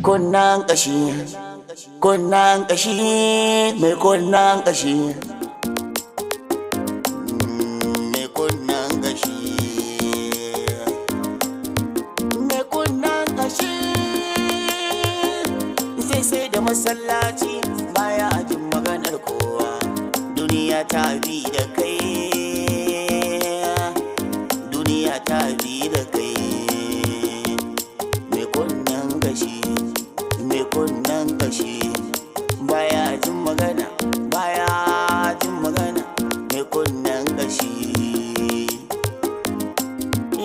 Kunnen kashi, kunnen kashi, mai kunnen kashi. Mai kunnen kashi. Mai kunnen kashi. Zai sai da masallaci baya jin maganar kowa. Duniya ta bi da kai. Duniya ta bi da kai. Kunnen kashi baya jin magana mai kunnen kashi.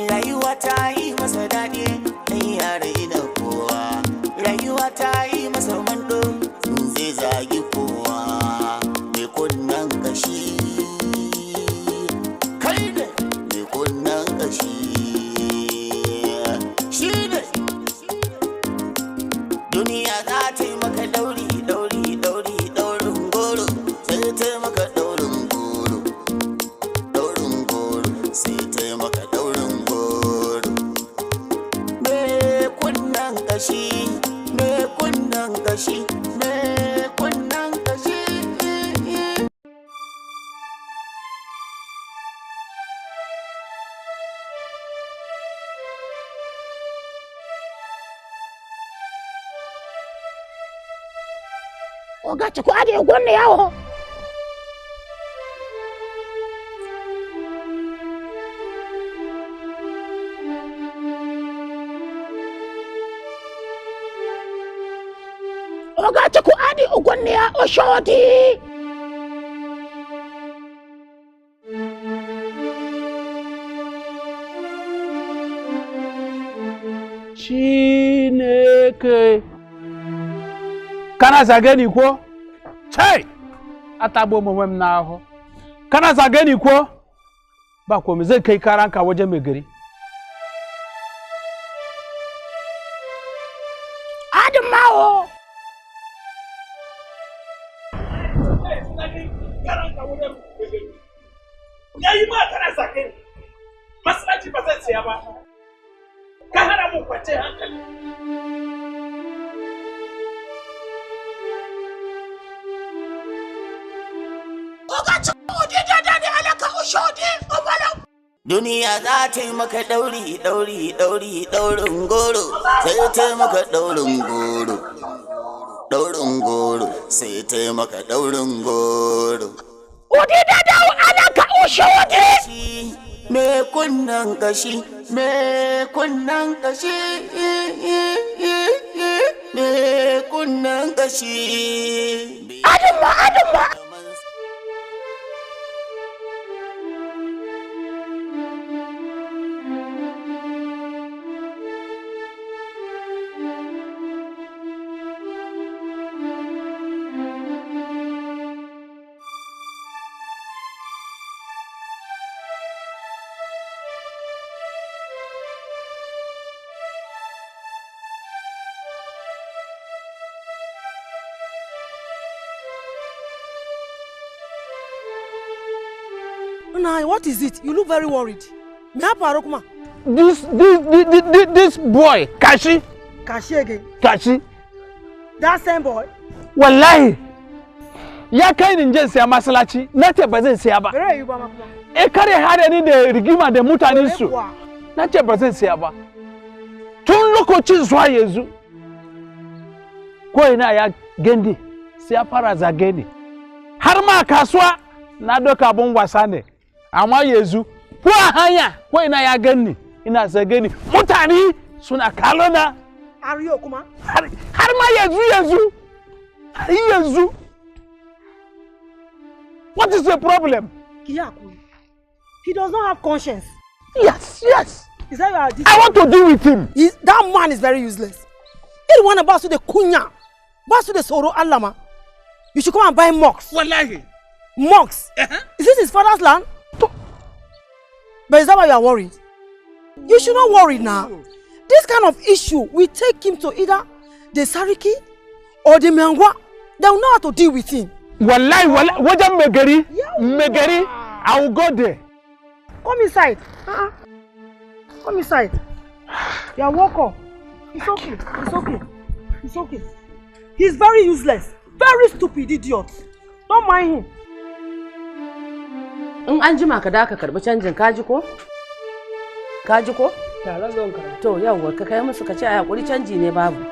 Rayuwa ta yi masa daɗi ɗan yare ina kowa. Rayuwa ta yi masa mando zai zagi kowa. Mai kunnen kashi kai ne mai kunnen kashi. Shi ne duniya za ta yi maka daurin goro, sai ta yi maka daurin goro, sai ta yi maka daurin goro. Me kunnen kashi, me kunnen kashi, me kunnen kashi. Oga ci ko ade gonne yawo. Oga ci ko ade gonne ya o shoti. Chineke. Kana zage ni ko? Chai! Atabo mawem na aho. Kana zage ni ko? Ba komai zai kai karanka waje mai gari. Adamawo. Yayi ma kana zage ni. Masallaci ba zai tsaya ba. Ka hana mu kwace hankali. Duniya za ta yi maka daurin goro, sai ta yi maka daurin goro, sai ta yi maka daurin goro. Odi da dawo alaka ushodi. Me kunnen kashi, me kunnen kashi, me kunnen kashi. Adama. What is it? You look very worried. This boy, Kashi. Kashi again? Kashi. That same boy? Wallahi. Ya kai ni je siya masallaci, na ce ba zan siya ba. Bere yi ba ma kuma. Kare hada ni da rigima da mutanen su. Na ce ba zan siya ba. Tun lokacin zuwa yanzu. Ko ina ya gende, sai ya fara zage ni. Har ma kasuwa na doka abun wasa ne. Amma yanzu ko a hanya ko ina ya ganni ina zage ni. Mutane suna kallo na. Ariyo kuma? Har ma yanzu. What is the problem? He does not have conscience. Yes. Is that you I want to deal with him. That man is very useless. He want to pass to the kunya, pass to the soro allama. You should come and buy mugs. Wallahi. Mugs? Is this his father's land? But is that why you are worried? You should not worry now. This kind of issue, we take him to either the Sariki or the Mangwa. They will know how to deal with him. Wallahi, wajan Megari, I will go there. Come inside. Come inside. You are welcome. It's okay. It's okay. He's very useless. Very stupid idiot. Don't mind him. In an jima ka da ka karbi canjin kaji ko? Kaji ko? Tala zan karbi. To yawwa ka kai musu ka ce a hakuri canji ne babu.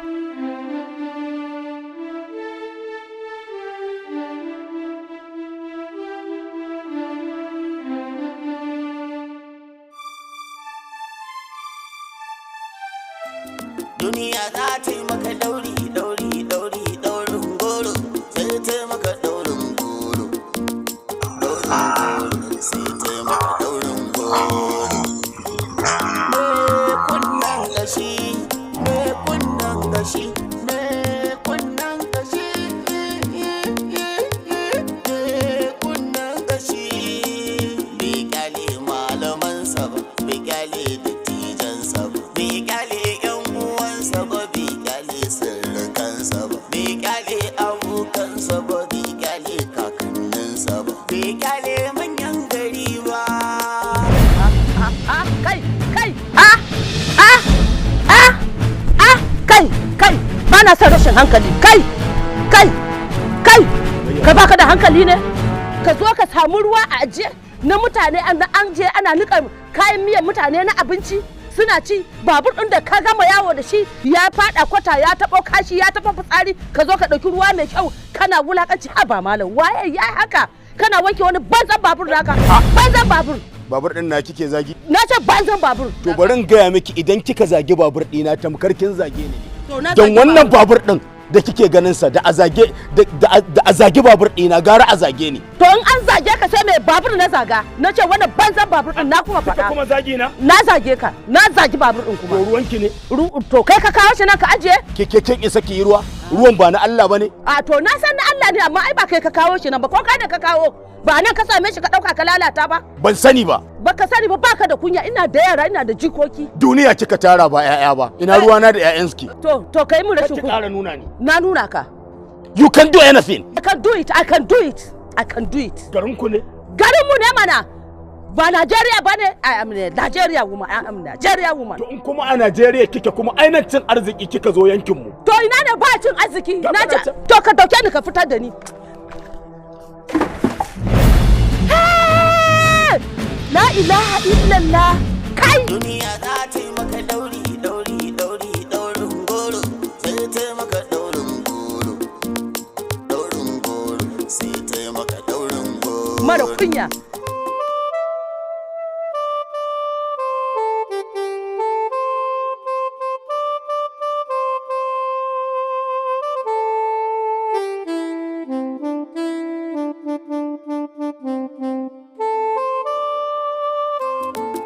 Duniya za ta yi maka daurin goro, sai ta yi maka daurin goro. Sai ta yi maka daurin goro. Me kunnan gashi, me kunnan gashi, me kunnan gashi, me kunnan gashi. Bai kyale malamansa ba, bai kyale dattijansa ba, bai kyale Bana son rashin hankali. Kai baka da hankali ne? Ka zo ka samu ruwa a ajiye na mutane an je ana nika kayan miyan mutane na abinci suna ci, babur ɗin da ka gama yawo da shi ya fada kwata, ya taɓo kashi, ya taɓo fitsari, ka zo ka ɗauki ruwa mai kyau kana wulakanci. Haba malam, waye ya haka? Kana wanke wani banzan babur naka? Banzan babur. Babur din na kike zagi? Na ce banzan babur. To bari in gaya miki, idan kika zagi babur ɗina tamkar kin zage ni. Don wannan babur din da kike ganin sa da a zage babur ɗina gara a zage ni. To in an zage ka sai mai babur na zaga. Na ce wannan banzan babur din na kuma faɗa. Ka kuma zagi na? Na zage ka. Na zagi babur din kuma. To ruwanki ne? To kai ka kawo shi nan ka ajiye? Kin isa ki yi ruwa? Ruwan ba na Allah bane? A to na san na Allah ne, amma ai ba kai ka kawo shi nan ba, ko kai da ka kawo. Ba nan ka same shi ka dauka ka lalata ba? Ban sani ba. Baka sani ba, baka da kunya. Ina da yara, ina da jikoki. Duniya kika tara ba ƴaƴa ba. Ina ruwana da ƴaƴanki. To kai mu rashin kunya. Ki ƙara nuna ni. Na nuna ka. You can do anything. I can do it. Garin ku ne? Garin mu ne mana. Ba Najeriya ba ne? I am Nigeria woman. I am Nigeria woman. To in kuma a Najeriya kike kuma ainihin cin arziki kika zo yankin mu. To ina ne ba cin arziki? To ka dauke ni ka fitar da ni. La ilaha illallah. Kai! Duniya za ta yi maka daurin goro, sai ta yi maka daurin goro, sai ta yi maka daurin goro. Mara kunya.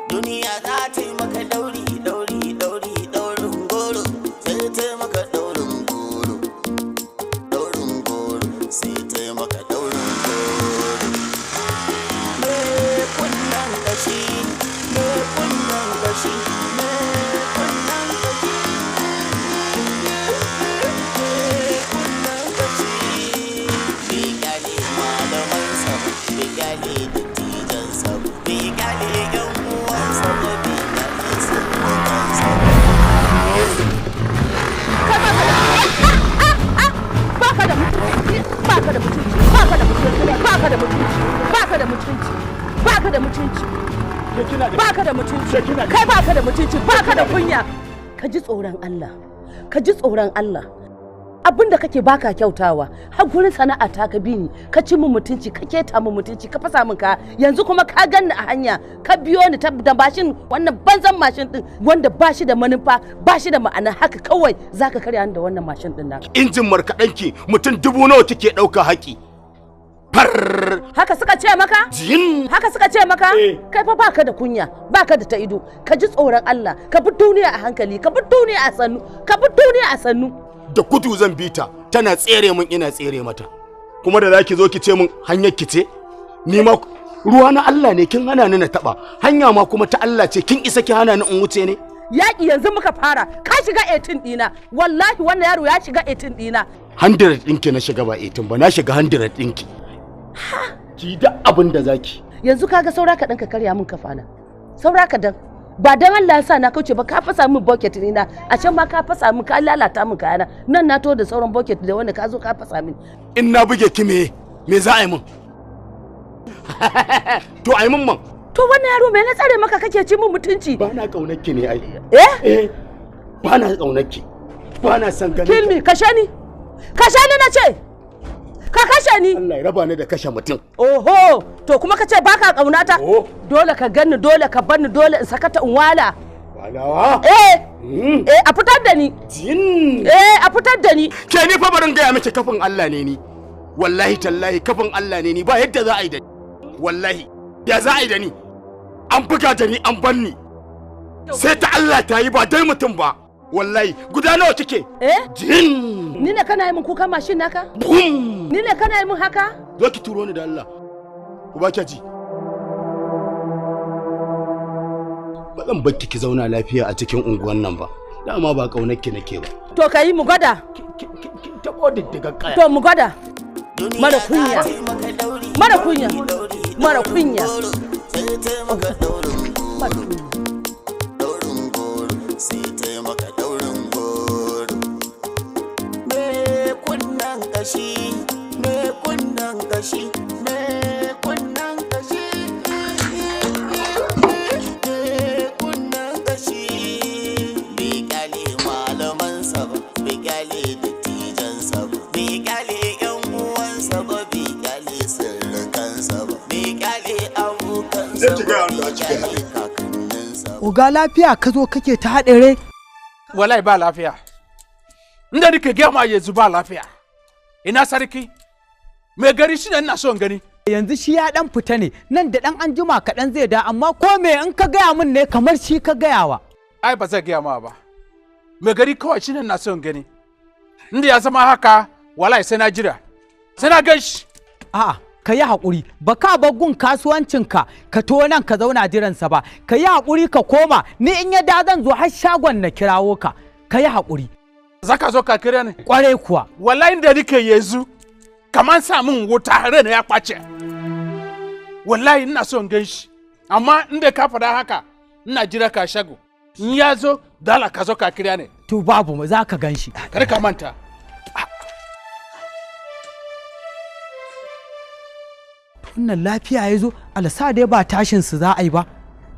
Duniya za ta yi maka daurin goro, sai ta yi maka daurin goro, sai ta yi maka daurin goro. Me kunnan gashi, me kunnan gashi, me kunnan gashi, me kunnan gashi. Bai kyale malamansa, bai kyale dattijansa, bai kyale yan uwansa, bai kyale surukansa. Kai baka da mutunci, baka da kunya. Ka ji tsoron Allah. Abinda kake baka kyautawa, har gurin sana'a ta ka bi ni, ka ci min mutunci, ka keta min mutunci, ka fasa min ka. Yanzu kuma ka ganni a hanya, ka biyo ni da mashin, wannan banzan mashin din wanda ba shi da manufa, ba shi da ma'ana, haka kawai zaka karya ni da wannan mashin din naka. Injin markaɗanki mutum 1000 nawa kike ɗauka haƙi? Haka suka ce maka? Haka suka ce maka? Kai fa baka da kunya, baka da ta ido. Ka ji tsoron Allah, ka bi duniya a hankali, ka bi duniya a sannu. Da gudu zan bi ta, tana tsere min ina tsere mata. Kuma da zaki zo ki ce min hanyar ki ce? Ni ma ruwa na Allah ne, kin hana ni na taba. Hanya ma kuma ta Allah ce, kin isa ki hana ni in wuce ne? Yaƙi yanzu muka fara, ka shiga 18 ɗina. Wallahi wannan yaro ya shiga 18 ɗina. 100 ɗinki na shiga ba 18 ba, na shiga 100 ɗinki. Ki da abin da zaki. Yanzu kaga saura ka dan ka karya min kafana. Saura ka dan. ba dan Allah ya sa na kauce ba ka fasa min bucket ni na a can ma ka fasa min ka lalata min kayana nan na to da sauran bucket da wanda ka zo ka fasa min in na buge ki me za a yi min to ai mun man to wannan yaro me na tsare maka kake ci min mutunci ba na kaunar ki ne ai ba na kaunar ki ba na san ganin kill me kashe ni na ce ka kashe ni Allah ya raba ni da kashe mutum oho to kuma kace baka kaunata dole ka ganni dole ka banni dole in sakata in wala walawa a fitar da ni a fitar da ni ke ni fa barin gaya miki kafin Allah ne ni wallahi tallahi kafin Allah ne ni ba yadda za a yi da ni wallahi ya za a yi da ni an buga da ni an banni sai ta Allah ta yi ba dai mutum ba wallahi guda nawa kike jin ni ne kana yi min kuka mashin naka bum ni ne kana yi min haka zo ki turo ni da Allah ku ba ki ji ba zan bar ki zauna lafiya a cikin unguwan nan ba dama ba kaunar ki nake ba to kai mu gwada ta bodiddiga kaya to mu gwada mara kunya mara kunya mara kunya kashi me kunnan kashi me kunnan kashi me kunnan kashi bigale malaman sa ba bigale dattijan sa ba bigale yan uwan sa ba bigale sirrukan sa ba bigale abokan sa ba bigale kakannin sa Oga lafiya ka zo kake ta haɗe wallahi ba lafiya inda nake gama yanzu ba lafiya ina sarki mai gari shi ne ina son gani yanzu shi ya dan fita ne nan da dan anjima kaɗan zai da amma ko me in ka gaya min ne kamar shi ka gayawa ai ba zai gaya ma ba mai gari kawai shi ne ina son gani inda ya zama haka wallahi sai na jira sai na gashi a'a ka yi haƙuri ba ka bar gun kasuwancinka ka to nan ka zauna jiransa ba ka yi haƙuri ka koma ni in ya da zan zo har shagon na kirawo ka ka yi haƙuri zaka zo ka kira ni kwarai kuwa wallahi da nake yanzu kaman sa min wuta rena ya kwace wallahi ina son ganshi amma inda ka faɗa haka ina jira ka shago in ya zo dala ka zo ka kira ni to babu mu za ka ganshi kar ka manta wannan lafiya ya zo alasa dai ba tashin su za a yi ba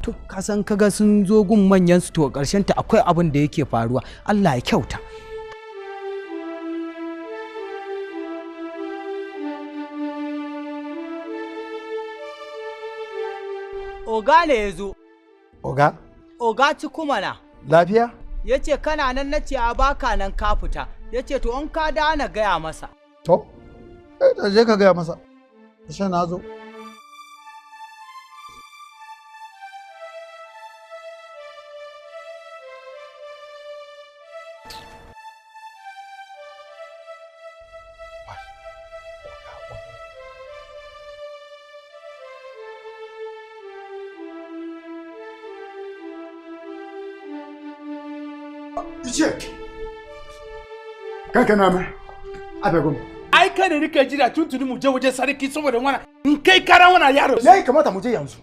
to ka san kaga sun zo gun manyan su to karshen ta akwai abin da yake faruwa Allah ya kyauta Oga ne ya zo. Oga? Oga ci kuma na. Lafiya? Ya ce kana nan na ce a baka nan ka fita. Ya ce to in ka da na gaya masa. To, je ka gaya masa. Ashe na zo. Ice, kanka na mai, abegum. Ai kai ne nake jira tuntuni mu je waje sarki saboda wannan in kai karan wannan yaro. Yayi kamata mu je yanzu.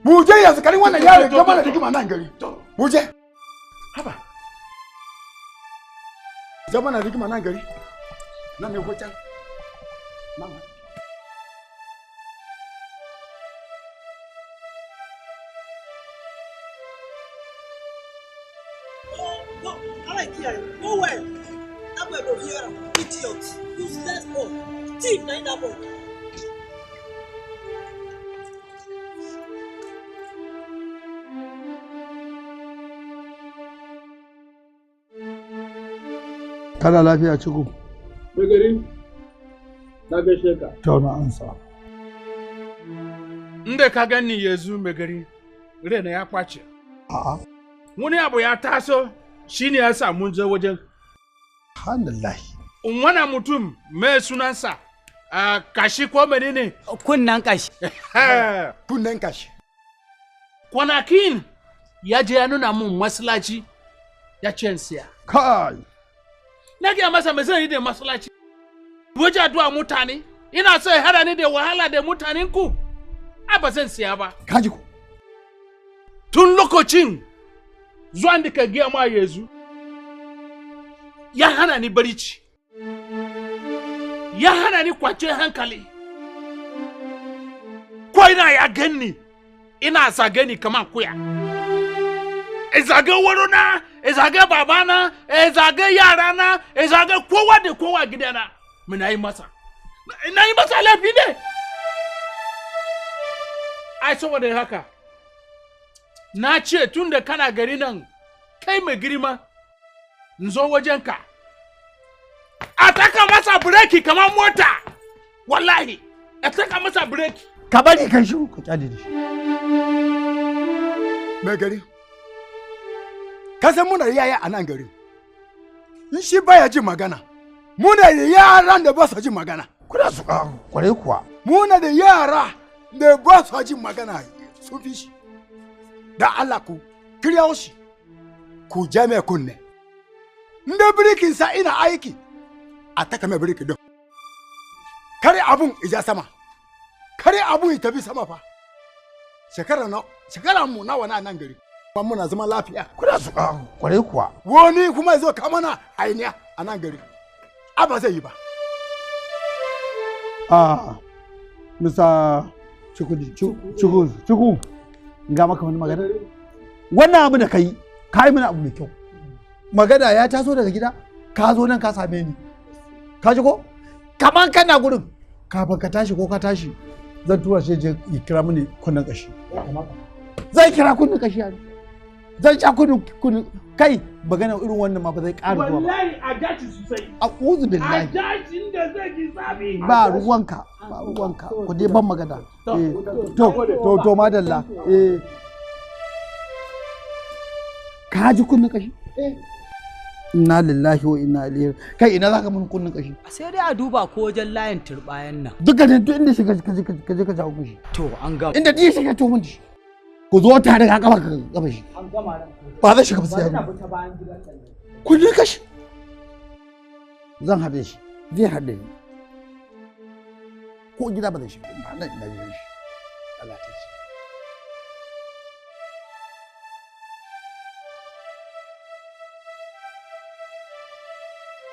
Mu je yanzu karin wannan yaro ga mana rigima nan gari. Mu je. Haba. Zama na rigima nan gari. Nan ne hocan. Nan. Go away. That boy go here. Idiot. Useless boy. Thief, na that boy. Kana lafiya ciku? Mai gari, na gaishe ka. Tauna ansa. Inda ka gani yanzu mai gari, rena ya kwace. A'a. Wani abu ya taso shine ya sa mun je wajen. Alhamdulillah. Wannan mutum mai sunansa kashi ko menene? Kunnan kashi. Kunnen kashi. Kwanakin ya je ya nuna mun masallaci ya ce siya. Kai. Na gaya masa mai zai yi da masallaci. Waje addu'a mutane, ina so ya hada ni da wahala da mutanen ku. A ba zan siya ba. Kaji ku. Tun lokacin zuwan da ka gaya ma yanzu ya hana ni barici, ya hana ni kwanciyar hankali. Ko ina ya ganni ina zage ni kaman kuya. Zage warona, zage babana, zage yarana, zage kowa da kowa gidana. Muna yi masa. Na yi masa laifi ne. Ai saboda haka na ce tun da kana gari nan kai mai girma in zo wajenka a taka masa bireki kamar mota, wallahi a taka masa bireki. Ka bari kan shi ka kyale da shi. Mai gari ka san muna yaya a nan gari, in shi baya jin magana muna da yaran da ba su jin magana. Kuna su kware kuwa muna da yara da ba su jin magana sun fi shi. Da Allah ku kiriyawo shi ku jame kunne. Inda birikin sa ina aiki a taka mai biriki don kare abun ija sama, kare abun ita bi sama fa. Shekara mu nawa na nan gari ba muna zama lafiya. Kuna su kware kuwa wani kuma zo ka mana ainiya a nan gari ba zai yi ba. Mr. Chuku ga maka wani magana. Wannan abu da kai mana abu mai kyau. Magana ya taso daga gida ka zo nan ka same ni, ka ji ko kaman kana gurin kafin ka tashi ko ka tashi zan tura shi je ya kira mini kunnen kashi. Zai kira kunnen kashi ne, zan sha kunnen kai magana irin wannan ma ba zai ƙara zuwa ba. Wallahi a dace sosai. A'udhu billahi. A dacin da zai ji zabi. Ba ruwanka ku dai ban magana. To madalla. Ka ji kunnen kashi? Inna lillahi wa inna ilaihi. Kai ina zaka mun kunnen kashi? Sai dai a duba ko wajen layin turbayan nan. Duka da duk inda shiga ka je ka jawo kushi. To an gama. Inda duk shiga to mun shi. Ku zo tare ka kafa shi. An gama ran. Ba zai shiga ba sai. Kunnen kashi. Zan hade shi. Zai hade ni. Ko gida ba zai shiga ba nan ina gidan shi. Allah ta ci.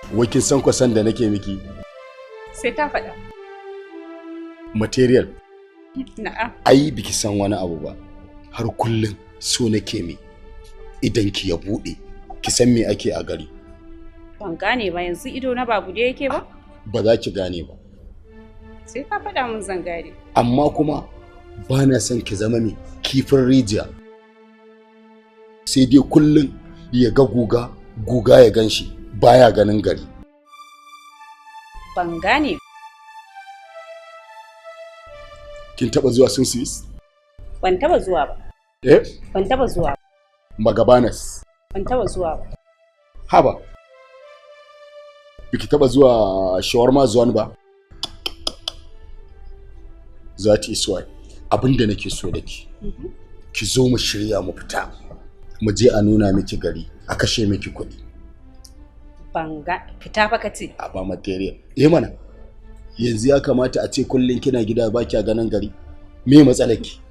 Wai kin san kwasan da nake miki? Sai ta faɗa. Material. Na'am. Ai biki san wani abu ba. Har kullun so nake mi idan ki ya bude ki san me ake a gari. Ban gane ba, yanzu ido na ba gude yake ba? Ba za ki gane ba. Sai ka faɗa mun zan gane. Amma kuma ba na son ki zama mai kifin rijiya. Sai dai kullun ya ga guga ya ganshi baya ganin gari. Ban gane. Kin taba zuwa sun Swiss? Ban taba zuwa ba. Ban taba zuwa. Magabanas? Ban taba zuwa ba. Haba. Biki taba zuwa shawarma zuwan ba? Zati iswai. Abinda nake so da ki zo mu shirya mu fita. Mu je a nuna miki gari, a kashe miki kuɗi. Banga fita fa kace. A ba material. Mana. Yanzu ya kamata a ce kullun kina gida ba kya ganin gari. Me matsalar ki?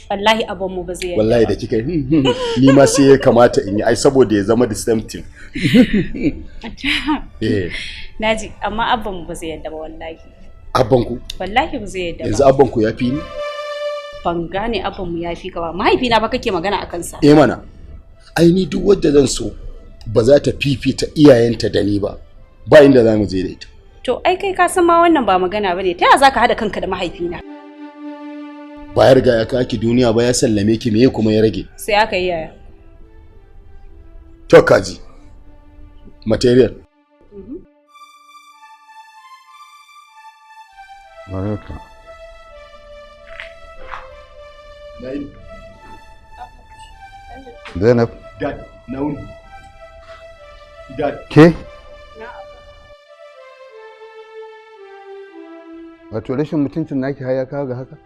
Wallahi abon mu ba zai yarda. Wallahi da kika ni ma sai ya kamata in yi ai saboda ya zama the same thing. Naji amma abon mu ba zai yarda ba wallahi. Abban ku? Wallahi ba zai yarda ba. Yanzu abban ku ya fi ni? Ban gane abon mu ya fi ka ba. Mahaifina ba kake magana akan sa. Mana. Ai ni duk wanda zan so ba za ta fifita iyayenta da ni ba. Ba inda za mu je da ita. To ai kai ka san ma wannan ba magana bane. Ta yaya zaka hada kanka da mahaifina? Ba ya riga ya kaki duniya ba ya sallame ki meye kuma ya rage? Sai aka yi yaya. To kaji. Material. Baraka. Zainab. Dad, nauni. Dad. Ke? Wato rashin mutuncin naki har ya kawo ga haka?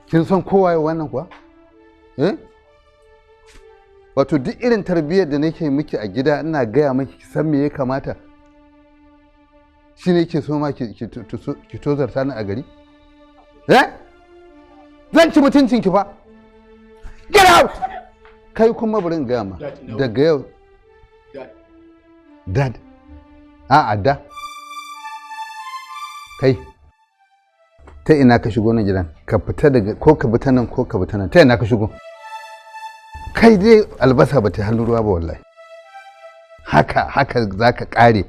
Kin san kowa ya wannan kuwa? Wato duk irin tarbiyyar da nake miki a gida ina gaya miki ki san me ya kamata. Shi ne ke so ma ki tozarta ni a gari? Zan ci mutuncin ki fa. Get out! kai kuma bari in gama daga yau dad a'a da kai ta ina ka shigo nan gidan ka fita daga ko ka bi ta nan ko ka bi ta nan ta ina ka shigo kai dai albasa ba ta halin ruwa ba wallahi haka za ka kare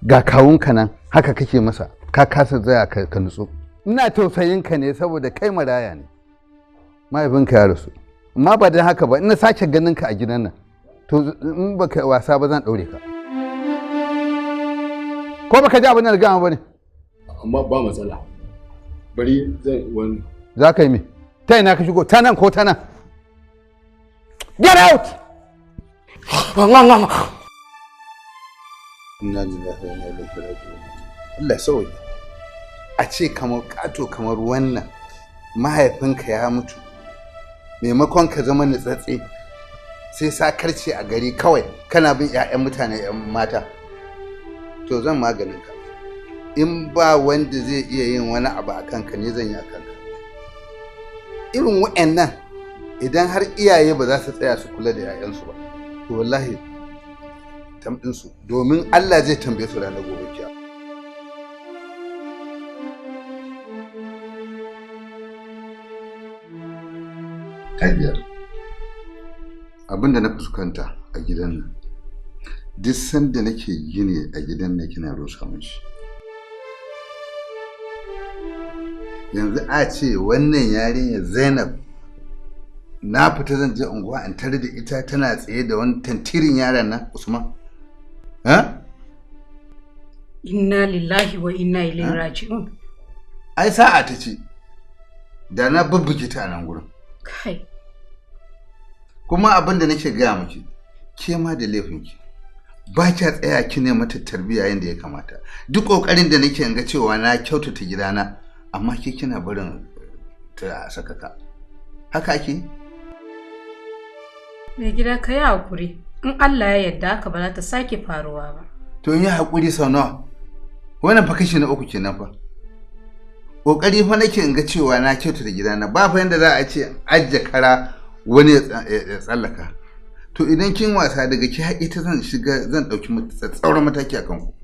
ga kawunka nan haka kake masa ka kasa tsaya ka nutsu ina tausayin ka ne saboda kai maraya ne mahaifinka ya rasu amma ba dan haka ba ina sake ganin ka a gidan nan to in baka wasa ba zan daure ka ko baka ji abin da gama ba ne amma ba matsala bari zan wani za ka yi me ta ina ka shigo ta nan ko ta nan get out inna lillahi wa inna ilaihi raji'un Allah sauki a ce kamar kato kamar wannan mahaifinka ya mutu maimakon ka zama nutsatse sai sakarci a gari kawai kana bin 'ya'yan mutane 'yan mata to zan maganin ka in ba wanda zai iya yin wani abu a kanka ne zan yi a kanka irin wa'annan idan har iyaye ba za su tsaya su kula da 'ya'yansu ba to wallahi tamɗinsu domin Allah zai tambaye su ranar gobe kiyama. Hajiyar abin da na fuskanta a gidan nan duk sanda nake gini a gidan nan kina rusa min shi yanzu a ce wannan yarinya Zainab na fita zan je unguwa in tare da ita tana tsaye da wani tantirin yaron nan Usman ha inna lillahi wa inna ilaihi raji'un ai sa'a ta ce da na bubbuke ta nan gurin kai kuma abin da nake gaya miki ke ma da laifinki ba kya tsaya ki ne mata tarbiyya yadda ya kamata duk kokarin da nake ga cewa na kyautata gidana amma ke kina barin ta sakaka haka ake mai gida ka yi hakuri in Allah ya yarda haka ba za ta sake faruwa ba to yi hakuri sau nawa wannan fa kashi na uku kenan fa kokari fa nake in ga cewa na kyautata gidana ba fa yanda za a ce ajje kara wani ya tsallaka to idan kin wasa daga ki haƙi ta zan shiga zan ɗauki tsauran mataki a kanku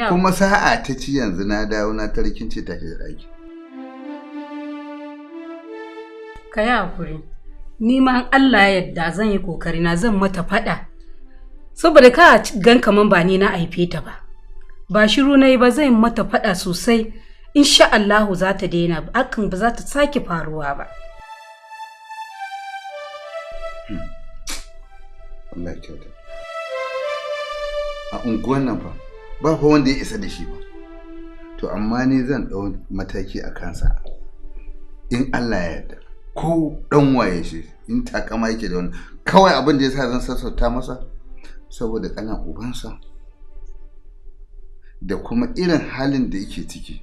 kuma sa'a ta ci yanzu na dawo na tarkin ce take da ɗaki ka yi hakuri ni ma Allah ya yarda zan yi kokari na zan mata faɗa saboda ka gan kaman ba ni na haife ta ba shiru na yi ba zan mata faɗa sosai insha Allahu za ta daina hakan ba za ta sake faruwa ba Allah ya kyauta a unguwan nan fa ba fa wanda ya isa da shi ba to amma ni zan ɗau mataki a kansa in Allah ya yarda ko dan waye shi in takama yake da wani kawai abin da yasa zan sassauta masa saboda kanan ubansa da kuma irin halin da yake ciki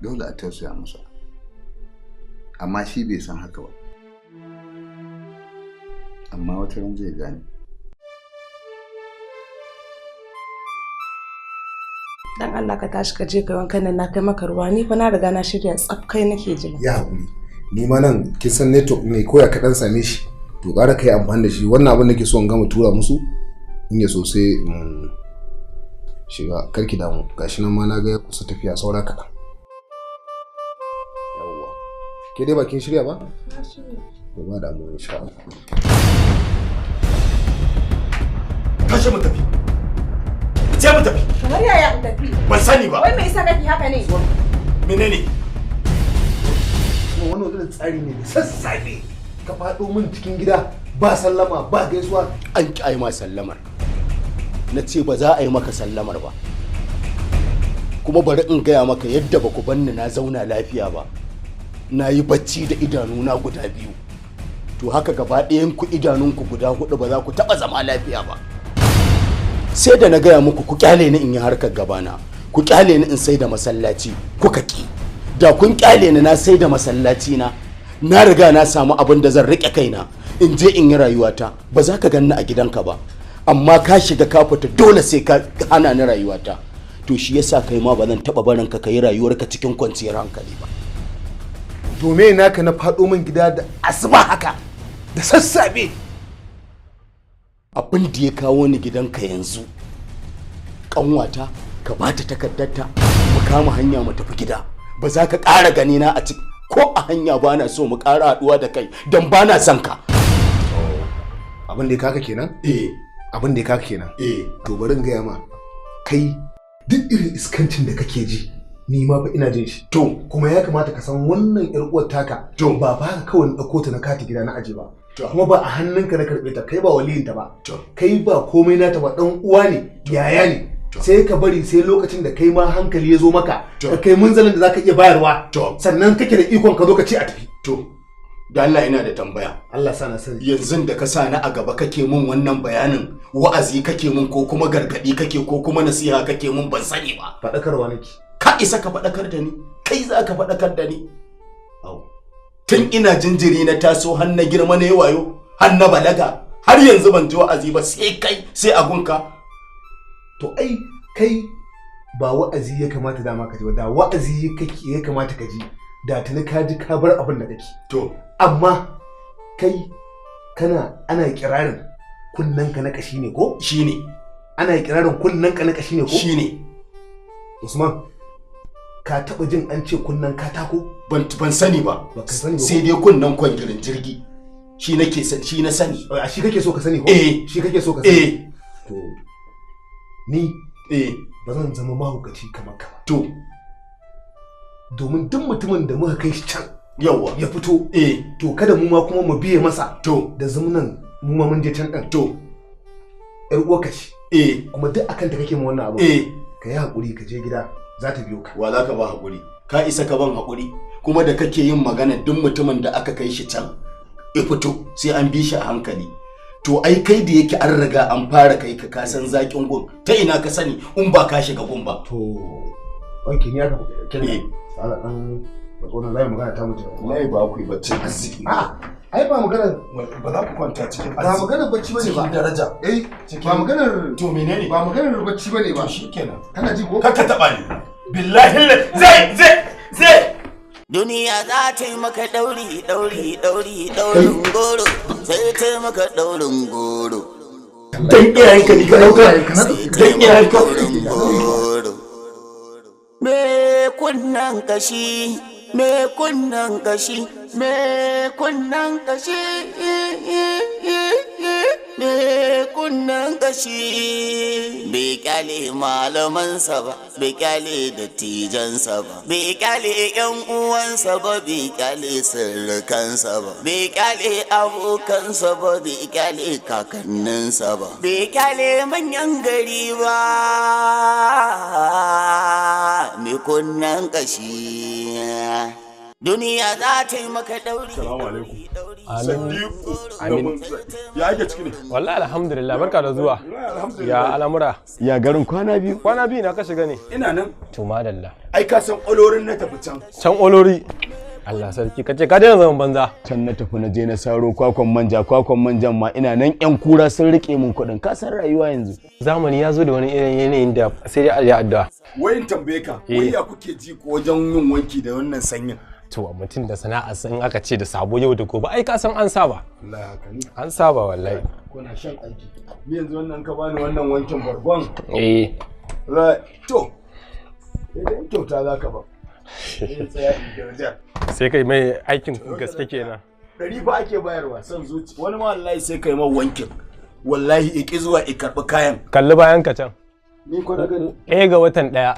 dole a tausaya masa amma shi bai san haka ba amma wata ran zai gane dan Allah ka tashi ka je ka wankan nan na kai maka ruwa ni fa na riga na shirya tsaf kai nake jira ya hakuri ni ma nan kin san network ne ko ya kaɗan same shi to ƙara kai amfani da shi wannan abin nake so in gama tura musu in ya so sai shiga karki damu gashi nan ma na ga ya kusa tafiya saura kaɗan yawwa ke dai bakin shirya ba na shirya to ba da mu insha Allah tashi mu tafi je mu tafi kamar yaya in tafi ban sani ba wai me yasa kake haka ne menene wannan wani tsari ne da sassafe ka faɗo min cikin gida ba sallama ba gaisuwa an ki ai ma sallamar na ce ba za a yi maka sallamar ba kuma bari in gaya maka yadda ba ku banni na zauna lafiya ba na yi bacci da idanuna guda biyu to haka gaba ɗayan ku idanunku guda hudu ba za ku taɓa zama lafiya ba sai da na gaya muku ku kyale ni in yi harkar gabana ku kyale ni in sai da masallaci kuka ki da kun kyale ni na sai da masallaci na riga na samu abin da zan rike kaina in je in yi rayuwata ba za ka ganni a gidanka ba amma ka shiga ka fita dole sai ka hana ni rayuwata to shi yasa kai ma ba zan taba barin ka yi rayuwarka cikin kwanciyar hankali ba to me naka na faɗo min gida da asuba haka da sassafe. Abin da ya kawo ni gidanka yanzu kanwata ka bata takardarta mu kama hanya mu tafi gida. Ba za ka ƙara gani na a ciki ko a hanya ba na so mu ƙara haɗuwa da kai don ba na son ka. Abin da ya kaka kenan? Abin da ya kaka kenan? To bari in gaya ma kai duk irin iskancin da kake ji ni ma fa ina jin shi. To kuma ya kamata ka san wannan yar uwar taka ba ka kawai ɗauko ta na kati gida na aje ba. Kuma ba a hannunka na karɓe ta, kai ba waliyinta ba, kai ba komai nata ba, ɗan uwa ne, yaya ne. Sai ka bari sai lokacin da kai ma hankali ya zo maka ka kai munzalin da zaka iya bayarwa sannan kake da ikon ka zo ka ce a tafi. To da Allah ina da tambaya. Allah sana sani. Yanzu da ka sa ni a gaba kake mun wannan bayanin wa'azi kake mun ko kuma gargadi kake ko kuma nasiha kake mun ban sani ba. Faɗakarwa nake. Ka isa ka faɗakar da ni? Kai za ka faɗakar da ni? Tun ina jinjiri na taso har na girma na wayo har na balaga har yanzu ban ji wa'azi ba sai kai sai agunka. To ai kai ba wa'azi ya kamata dama ka ji ba, da wa'azi kake ya kamata ka ji da tuni ka ji ka bar abin da kake. To amma kai ana kirarin kunnanka na kashi ne ko? Shine. Ana kirarin kunnanka na kashi ne ko? Shine. Usman ka taba jin an ce kunnan katako? Ban sani ba. Sai dai kunnan kwangirin jirgi. Shi nake shi na sani. A shi kake so ka sani ko? Shi kake so ka sani. To ni ba zan zama mahaukaci kamar ka ba. To domin duk mutumin da muka kai shi can yawa ya fito to kada mu ma kuma mu biye masa to da zumunan mu ma mun je can din to yar uwa ka ci kuma duk akan ta kake mu wannan abu ka yi hakuri ka je gida za ta biyo ka. Wa za ka ba hakuri? Ka isa ka ban hakuri kuma da kake yin magana duk mutumin da aka kai shi can ya fito sai an bi shi a hankali. To ai kai da yake an riga an fara kai ka san zakin gun ta ina ka sani in ba ka shiga gun ba. To wanki ne aka kene sala dan bakona zai magana ta mutu. Wallahi ba ku yi bacci arziki. Ai ba magana ba za ku kwanta cikin ba magana bacci bane ba. Cikin daraja. Ba maganar to menene? Ba maganar bacci bane ba. To shikenan. Kana ji ko? Ka taba ni. Billahi zai Duniya za ta yi maka ɗaurin goro, sai ta yi maka ɗaurin goro. Dan iyayenka ni ka ɗauka, dan iyayenka. Me kunnan kashi, me kunnan kashi, me kunnan kashi, me kunnan kashi. Bai kyale malamansa ba, bai kyale dattijansa ba, bai kyale yan uwansa ba, bai kyale sirrikansa ba, bai kyale abokansa ba, bai kyale kakanninsa ba, bai kyale manyan gari ba. Me kunnan kashi. Duniya za ta yi maka ɗauri. Salamu alaikum. Amin. Ya ake ciki ne? Wallahi alhamdulillah, barka da zuwa. Ya al'amura. Ya garin kwana biyu. Kwana biyu na ka shiga ne? Ina nan. To madalla. Ai ka san olorin na tafi can. Can olori. Allah sarki kace ka daina zaman banza. Can na tafi na je na saro kwakwan manjan ma ina nan yan kura sun rike min kuɗin. Ka san rayuwa yanzu. Zamani ya zo da wani irin yanayin da sai dai a addu'a. Wai in tambaye ka, wai ya kuke ji ko wajen yin wanki da wannan sanyin? To mutum da sana'a san aka ce da sabo yau da gobe ai ka san an saba. Allah haka ne. An saba wallahi. Kuna shan aiki. Ni yanzu wannan ka bani wannan wankin bargon. To. Idan kyauta za ka ba. Sai kai mai aikin gaske kenan. 100 ba ake bayarwa san zuci. Wani ma wallahi sai kai mai wankin. Wallahi iki zuwa i karbi kayan. Kalli bayan ka can. Ni ko daga ga watan 1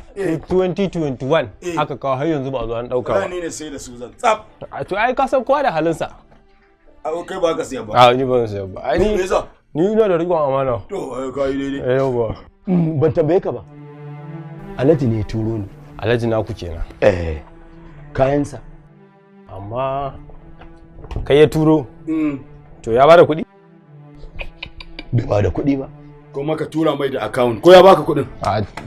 2021 aka kawo har yanzu ba zo an dauka ba. Ni ne sai da su zan tsaf. To ai ka san kowa da halinsa. Kai ba ka siya ba. Ni ban siya ba. Ai ni ina da rigon amana. To kai daidai. Yawa. Ban tambaye ka ba. Alhaji ne turo ni. Alhaji naku kenan. Kayansa. Amma kai ya turo. To ya bada kuɗi? Bai bada kuɗi ba. Kuma ka tura mai da account ko ya baka kuɗin?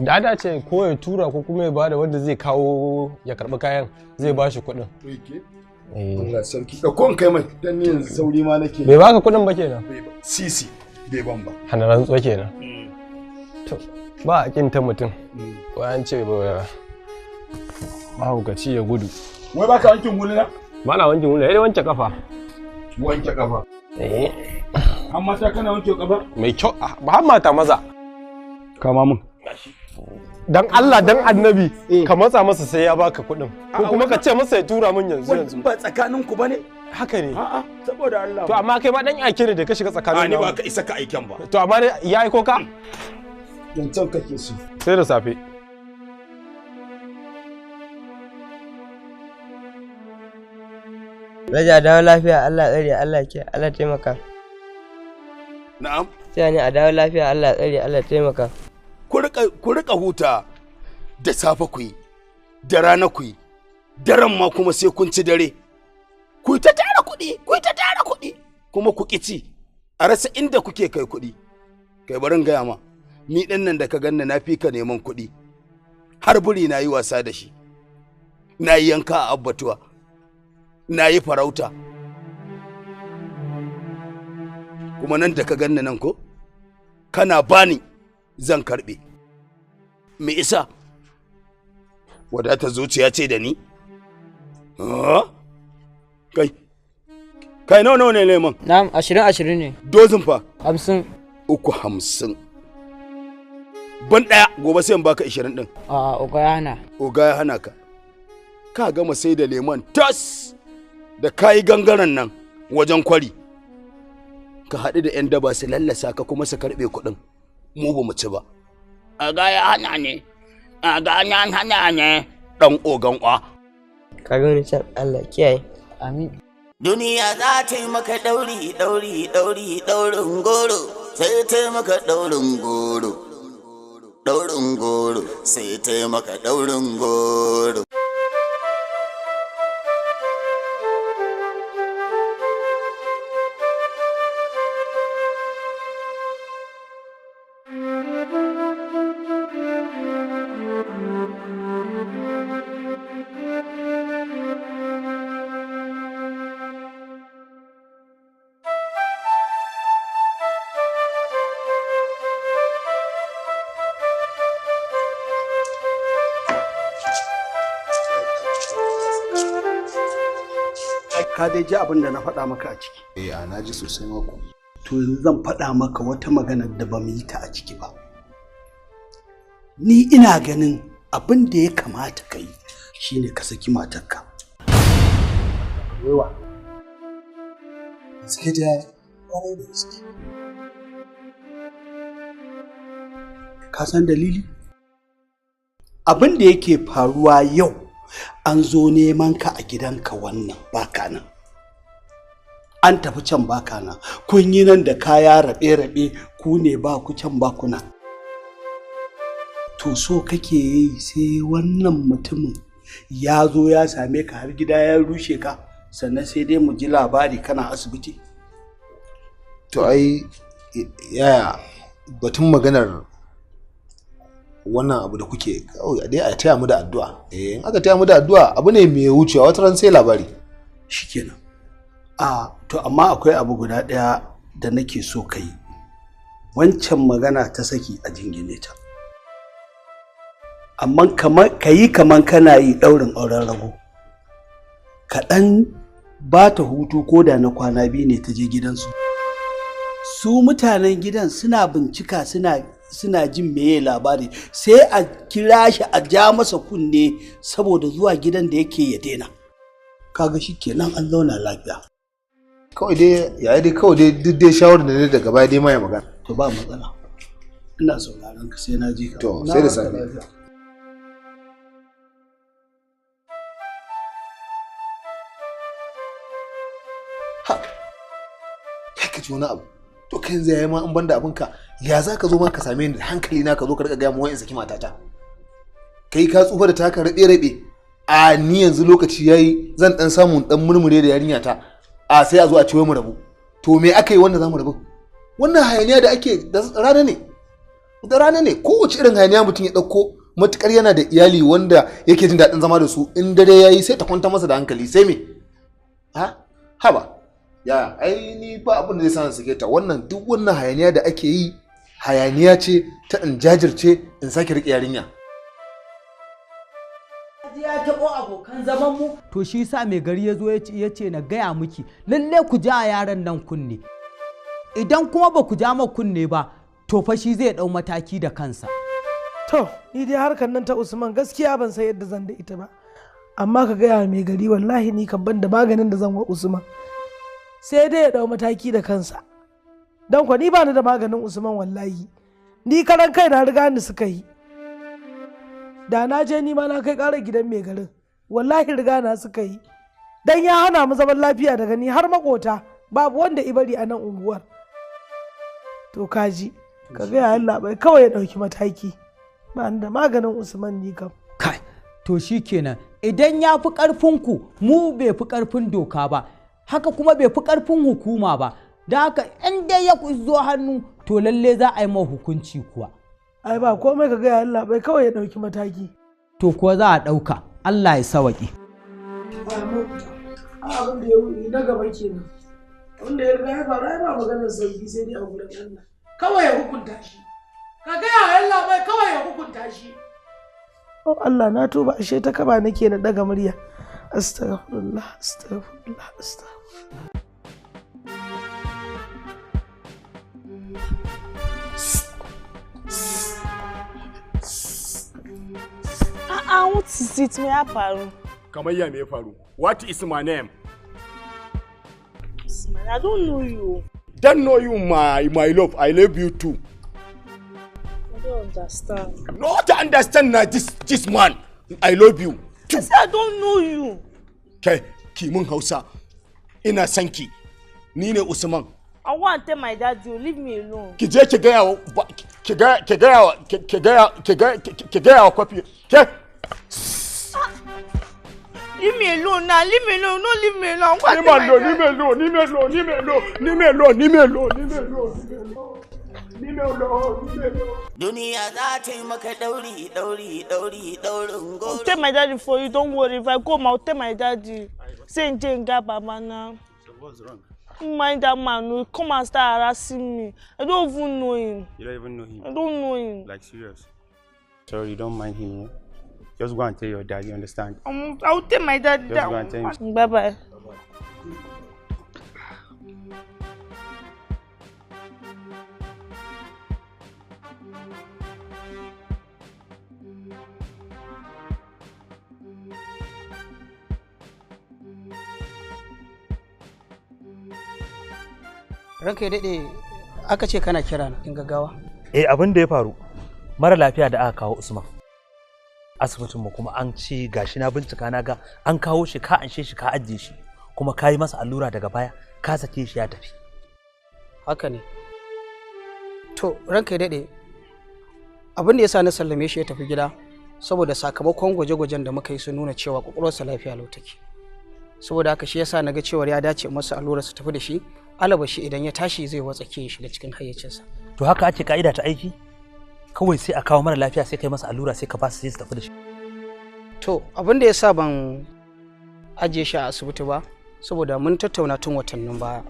Da ce ko ya tura ko kuma ya bada wanda zai kawo ya karɓi kayan zai ba shi kuɗin. Allah sarki. Da kon kai mai dan ni yanzu sauri ma nake. Bai baka kuɗin ba kenan? Sisi bai ban ba. Hana rantsuwa kenan. To ba a kinta mutum. Ko an ce ba mahaukaci ya gudu. Wai baka wankin huluna? Mana wanke hula, ya wanke kafa. Wanke kafa. Har mata kana wanke kafa? Mai kyau, ba har mata maza. Kama mun. Dan Allah dan Annabi ka matsa masa sai ya baka kuɗin. Ko kuma ka ce masa ya tura mun yanzu. Ba tsakanin ku bane? Haka ne. A'a, saboda Allah. To amma kai ma dan aike ne da ka shiga tsakanin. Ni ba ka isa ka aiken ba. To amma ya aiko ka? Yancan kake so. Sai da safe. Raja dawo lafiya Allah tsare Allah ke Allah taimaka. Na'am. Sai ni a dawo lafiya Allah tsare Allah taimaka. Ku rika huta da safe ku yi, da rana ku yi, daren ma kuma sai kun ci dare. Ku ta tara kuɗi, kuma ku kici a rasa inda kuke kai kuɗi. Kai barin gaya ma, ni ɗin nan da ka ganna na fi ka neman kuɗi. Har buri na yi wasa da shi, na yi yanka a abbatuwa, na yi farauta. Kuma nan da ka ganna nan ko, kana bani zan karɓe. Me isa? Wadata zuciya ce da ni? Kai nawa ne lemon? Na'am 20 ne. Dozin fa? 50. 350. Ban ɗaya gobe sai in baka 20 ɗin. A'a, oga ya hana. Oga ya hana ka. Ka gama sai da lemon tas da kayi gangaren nan wajen kwari. Ka haɗu da 'yan daba su lallasa ka kuma su karɓe kuɗin. Mu ba mu ci ba. Oga ya hana ne. Oga ya hana ne. Ɗan ogan ƙwa. Ka ga wani can Allah kiyaye. Amin. Duniya za ta yi maka ɗaurin goro, sai ta yi maka ɗaurin goro, sai ta yi maka ɗaurin goro. Ka dai ji abin da na faɗa maka a ciki. Na ji sosai mako. To yanzu zan faɗa maka wata magana da ba mu yi ta a ciki ba. Ni ina ganin abin da ya kamata ka yi shine ka saki matarka. Yawa. Suke da ƙwarai da gaske. Ka san dalili? Abin da yake faruwa yau an zo neman ka a gidanka wannan baka nan. An tafi can baka nan. Kun yi nan da kaya rabe-rabe ku ne ba ku can ba kuna. To so kake yi sai wannan mutumin ya zo ya same ka har gida ya rushe ka sannan sai dai mu ji labari kana asibiti. To ai yaya batun maganar wannan abu da kuke kawai dai a taya mu da addu'a. In aka taya mu da addu'a abu ne mai wucewa wata ran sai labari. Shikenan. To amma akwai abu guda ɗaya da nake so ka yi. Wancan magana ta saki a jingine ta. Amma ka yi kaman kana yi ɗaurin auren rago. Kaɗan ba ta hutu ko da na kwana biyu ne ta je gidansu. Su mutanen gidan suna bincika suna jin meye labari sai a kira shi a ja masa kunne saboda zuwa gidan da yake ya daina. Kaga shi kenan an zauna lafiya. Kawai dai yayi dai kawai dai duk dai shawarar da ne daga baya dai mai magana. To ba matsala. Ina sauraron ka sai na ji ka. To sai da safe. Ha. Kai ka ji wani abu. To kai yanzu yayi ma in banda abinka ya za ka zo ma ka same ni da hankali na ka zo ka riga gaya mu wa'in saki matata. Kai ka tsufa da taka rabe-rabe. A ni yanzu lokaci yayi zan dan samu dan murmure da yarinya ta. A sai a zo a ce wai mu rabu. To me aka yi wanda za mu rabu? Wannan hayaniya da ake da rana ne. Da rana ne kowace irin hayaniya mutum ya dauko matukar yana da iyali wanda yake jin daɗin zama da su in dare yayi sai ta kwanta masa da hankali sai me? Ha? Haba. Ya ai ni ba abin da zai sa sake ta wannan duk wannan hayaniya da ake yi hayaniya ce ta in jajirce in sake riƙe yarinya. Ya taɓo abokan abokan zaman mu to shi sa mai gari ya zo ya ce na gaya miki lalle ku ja yaran nan kunne idan kuma ba ku ja ma kunne ba to fa shi zai dau mataki da kansa. To ni dai harkar nan ta Usman gaskiya ban san yadda zan da ita ba amma ka gaya mai gari wallahi ni kan ban da maganin da zan wa Usman sai dai ya dau mataki da kansa don kwa ni ba ni da maganin Usman wallahi ni karan kai na riga ni suka yi da na je ni ma na kai ƙarar gidan mai garin wallahi riga na suka yi dan ya hana mu zaman lafiya daga ni har makota babu wanda ibari a nan unguwar. To kaji ka gaya Allah bai kawai ya ɗauki mataki ba da maganin Usman ni kam. Kai to shi kenan idan ya fi ƙarfinku mu bai fi ƙarfin doka ba haka kuma bai fi ƙarfin hukuma ba da haka in dai ya zo hannu to lalle za a yi ma hukunci kuwa. Ai ba komai ka gaya Allah bai kawai ya ɗauki mataki. To kuwa za a ɗauka Allah ya sawaƙi. Abin da ya wuri na gaba kenan wanda ya riga ya faru ai ba maganar sauki sai dai a gurin Allah kawai ya hukunta shi ka gaya Allah bai kawai ya hukunta shi. Oh Allah na tuba ashe ta kaba nake na daga murya astaghfirullah astaghfirullah astaghfirullah. What is it? Me ya faru? Kamar ya me ya faru? What is my name? Usman, I don't know you. Don't know you, my love. I love you too. I don't understand. Not understand na this man. I love you. I said I don't know you. Kai, ki mun Hausa. Ina son ki. Ni ne Usman. I want to tell my dad you leave me alone. Ki je ki ga kwafi. Ke Leave me alone now. Leave me alone. No, leave me alone. Leave me alone. Duniya za ta yi maka daurin go. I'll tell my daddy for you. Don't worry. If I go, I'll tell my daddy. Say Jenga Baba now. So what's wrong? Mind that man. No, come and start harassing me. I don't even know him. You don't even know him? I don't know him. Like serious? Sorry, you don't mind him, yeah? Just go and tell your dad, you understand? I'll tell my dad Just go and tell him. Bye-bye. Ranka ya daɗe aka ce kana kira na in gaggawa. Abin da ya faru mara lafiya da aka kawo Usman asibitin mu kuma an ce gashi na bincika na ga an kawo shi ka anshe shi ka ajiye shi kuma ka yi masa allura daga baya ka sake shi ya tafi. Haka ne. To ranka ya daɗe abin da ya sa na sallame shi ya tafi gida saboda sakamakon gwaje-gwajen da muka yi sun nuna cewa kwakwalwarsa lafiya lau take. Saboda haka shi yasa naga cewa ya dace masa allura su tafi da shi alaba shi idan ya tashi zai watsake shi da cikin hayyacinsa. To haka ake ka'ida ta aiki? Kawai sai a kawo mara lafiya sai kai masa allura sai ka ba su tafi da shi. To abin da yasa ban ajiye shi a asibiti ba saboda mun tattauna tun watannin baya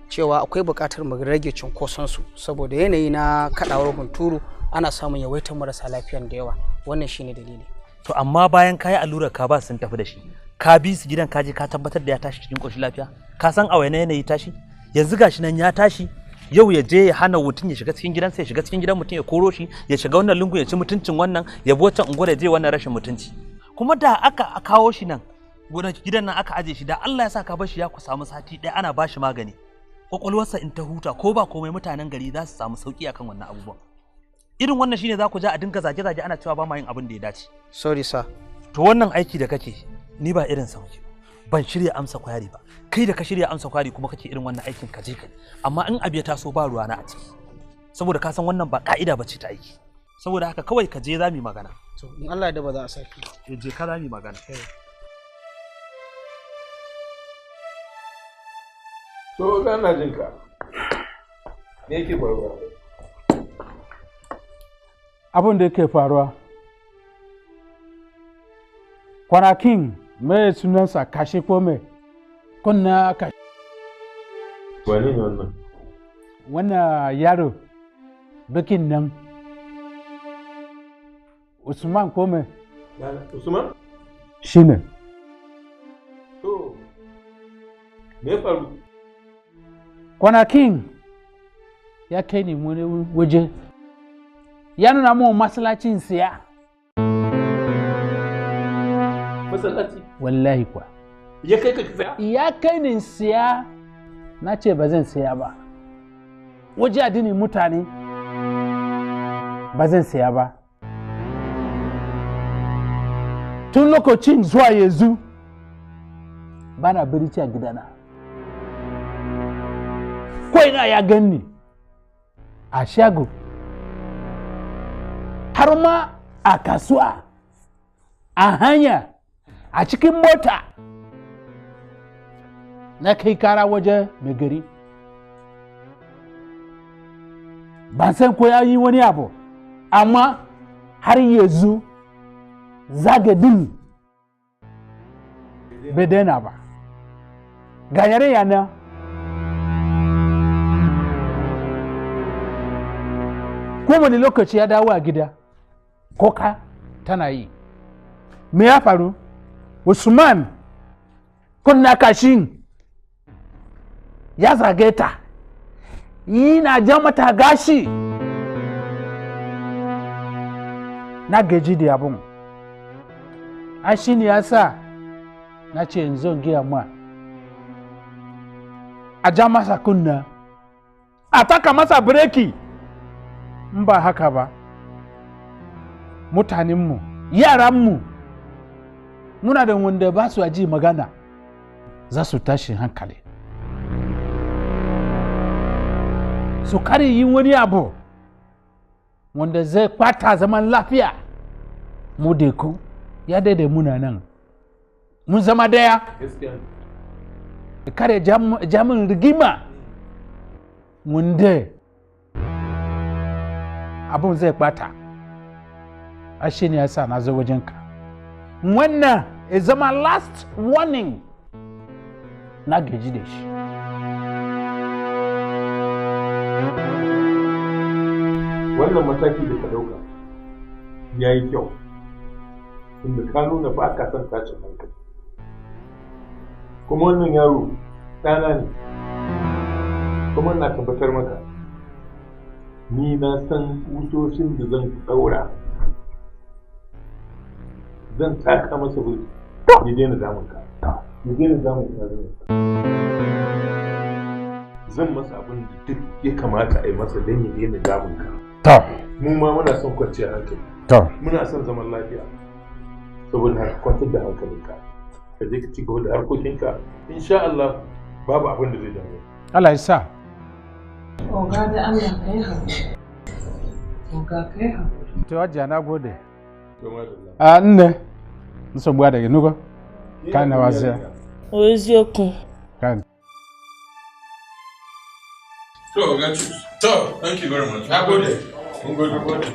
cewa akwai buƙatar mu rage cunkoson su saboda yanayi na kadawar hunturu ana samun yawaitar marasa lafiyan da yawa wannan shine dalili. To amma bayan kayi allurar ka ba sun tafi da shi ka bi su gidan ka je ka tabbatar da ya tashi cikin ƙoshin lafiya ka san a wani yanayi tashi yanzu gashi nan ya tashi yau ya je ya hana mutum ya shiga cikin gidansa ya shiga cikin gidan mutum ya koro shi ya shiga wannan lungu ya ci mutuncin wannan ya bi wancan unguwar ya je wannan rashin mutunci kuma da aka kawo shi nan gidan nan aka aje shi da Allah ya sa ka bar shi ya ku samu sati ɗaya ana ba shi magani kwakwalwarsa in ta huta ko ba komai mutanen gari za su samu sauki akan wannan abubuwan irin wannan shine za ku ja a dinga zage-zage ana cewa ba ma yin abin da ya dace. Sorry sir. To wannan aiki da kake ni ba irin sa muke ban shirya amsa kwari ba kai da ka shirya amsa kwari kuma kake irin wannan aikin ka je kai amma in abu ya taso ba ruwana a ciki saboda ka san wannan ba ka'ida bace ta aiki saboda haka kawai ka je za mu magana. To in Allah da ba za a saki. Je ka za mu magana. To kana jin ka. Me yake faruwa? Abin da yake faruwa kwanakin mai sunansa kashi ko mai kunna kashi. Wani ne wannan? Wannan yaro bikin nan Usman ko mai? Usman? Shi ne. Me faru? Kwanakin ya kai ni wani waje ya nuna mun masallacin siya. Masallaci? Wallahi kuwa. Ya kai ka siya? Ya kai ni siya na ce ba zan siya ba. Waje addinin mutane ba zan siya ba. Tun lokacin zuwa yanzu bana birici a gidana. Ko ina ya ganni a shago har ma a kasuwa a hanya a cikin mota na kai kara waje mai gari. Ban san ko ya yi wani abu amma har yanzu zagadin bai daina ba. Ga yare yana kowane lokaci ya dawo a gida koka tana yi. Me ya faru? Usman kunna kashin ya zage ta yana ja mata gashi. Na gaji da abun. Ai shi ne ya sa na ce in zo giya ma a ja masa kunna a taka masa bireki. In ba haka ba mutanenmu yaranmu muna da wanda ba su ji magana za su tashi hankali su kare yin wani abu wanda zai kwata zaman lafiya. Mu da ku ya daidai muna nan mun zama daya kare jamin rigima wanda abun zai kwata. Ashe ne ya sa na zo wajenka. Wannan ya zama last warning. Na gaji da shi. Wannan mataki da ka dauka ya yi kyau. Tunda ka nuna ba ka son tashin hankali. Kuma wannan yaro ɗana ne. Kuma na tabbatar maka ni na san kusoshin da zan ɗaura. Zan taka masa buri ya daina damun ka. Ya daina damun ka zan masa abin da duk ya kamata a yi masa don ya daina damun ka. Mu ma muna son kwanciyar hankali. Muna son zaman lafiya. Saboda haka kwantar da hankalinka. Ka je ka ci gaba da harkokinka. Insha Allah babu abin da zai dame. Allah ya sa. Oga da Allah ka yi haƙuri. Oga ka yi haƙuri. To Hajiya na gode. A nne nsogbu adịghị nugo ka na wazia. Eziokwu. Kan. So, thank you very much. Have a good day. Good.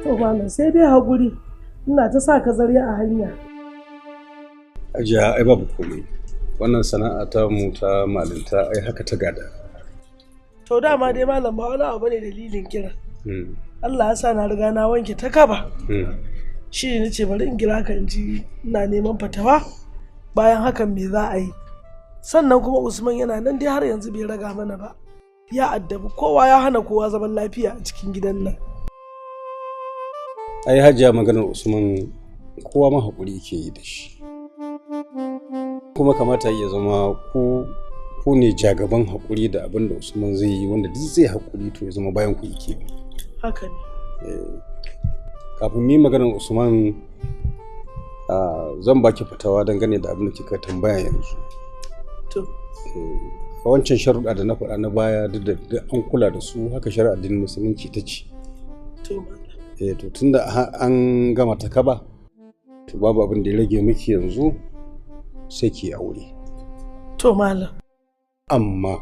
To malam sai dai haƙuri, ina ta sa ka zarya a hanya. Ajiya ai babu komai. Wannan sana'a ta mu ta malinta ai haka ta gada. To dama dai malam ba wani abu ne dalilin kira. Allah ya sa na riga na wanke ta kaba. Shi ne nace bari in kira ka in ji ina neman fatawa bayan hakan me za a yi. Sannan kuma Usman yana nan dai har yanzu bai raga mana ba. Ya addabi kowa ya hana kowa zaman lafiya a cikin gidan nan. Ai Hajiya maganar Usman kowa ma haƙuri ke yi da shi. Kuma kamata ya zama ku ne jagaban haƙuri da abin da Usman zai yi wanda duk zai haƙuri to ya zama bayan ku yake bi. Haka ne. Kafin mi maganar Usman zan baki fitawa dangane da abin da kika tambaya yanzu. To. A wancan sharuɗa da na faɗa na baya duk da an kula da su haka shari'ar addinin musulunci ta ce. To. To tunda an gama ta kaba to babu abin da ya rage miki yanzu sai ki aure. To malam. Amma